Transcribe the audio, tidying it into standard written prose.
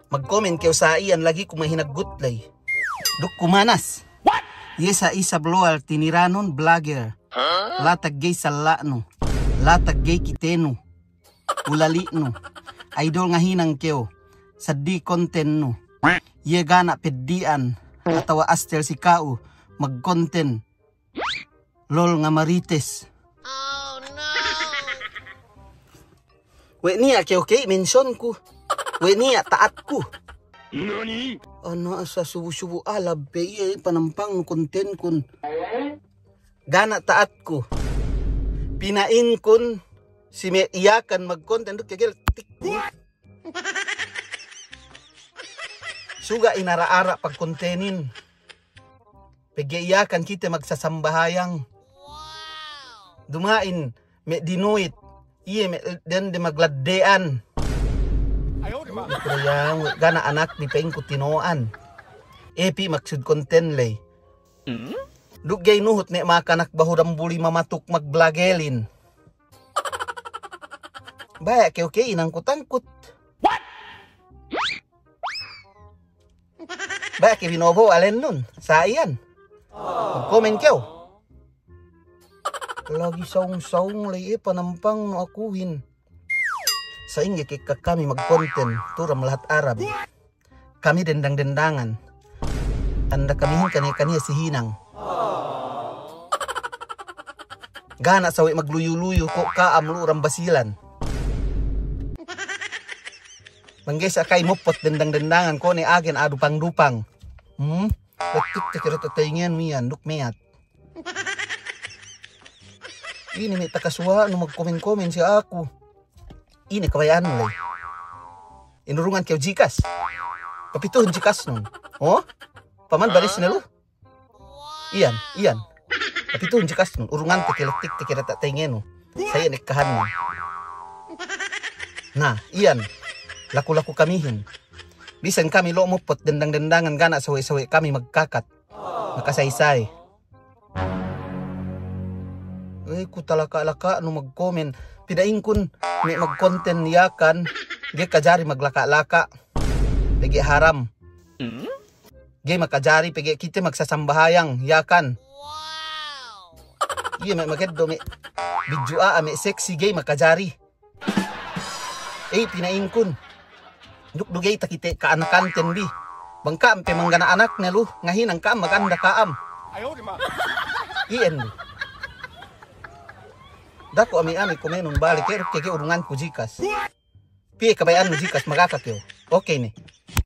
Mag-comment kayo sa iyan lagi kung may hinaggutlay. Duk kumanas. Yesa isa bloal tiniranon vlogger. Latag gay salano. Latag gay kiteno. Ulali no. Idol nga hinang kayo. Sa di content no. Ye gana peddian. Atawa astel si Kao. Mag-content. Lol nga marites. Oh no. We niya kayo okay mention ko. We niya taat ko. Nani? Ano sa subu-subu alab pe panampang content kun. Gana taat ko. Pinain kun si me iyakan mag-content duk kagel tik. Suga inara-ara pag kontenin. Pag-iyakan kita magsasambahayang. Dumain me dinuit. Iye me den de magladdean. Yang gana anak di paing kutinoan. Epi maksud konten lay. Dugay nuhut ne makanak bahudam buli mamatuk magblagelin. Bayak ke okay inang kutangkut. What? Bayak ke binobo alen nun. Saiyan. Komen kyo. Lagi saung-saung lay panampang no akuhin. Sa inyo kami mag-content turam lahat Arab. Kami dendang-dendangan. Anda kamihin kaniya si Hinang. Gana sawi magluyu-luyu ko kaam lurang basilan. Manggay sa kay mupot dendang-dendangan ko ni agen adupang-dupang. Latik takiratatingin mo yan, dukmeat. Ini may takaswa no mag-komen-komen siya ako. Ini kabayaan mo lay. Inurungan kayo Gcash. Papituhin Gcash nun. Oh? Paman balis na lo? Iyan. Papituhin Gcash nun. Urungan tikilatik tikirata tingin no. Saya nikahan mo. Nah, iyan. Laku-laku kamihin. Bisan kami lo mupot dendang-dendangan gana sawi-sawi kami magkakat. Makasaysay. Ku talaka-laka no mag-comment. Pidain kun may mag-content niyakan. Gay kajari maglaka-laka. Pigi haram. Gay makajari pigi kita magsasambahayang yakan. Iya may mageddo may video may sexy gay makajari. Pinain kun. Dugdugay takite kaanakan tenbi. Bangka ampe manggana anak na lu. Ngahin ang kaam maganda kaam. Ayaw di ma. Iyan lu. Dako ami-ami kumenon balik kaya urungan ko Gcash. Piye kabayaan mo Gcash magakak yo. Okay ni.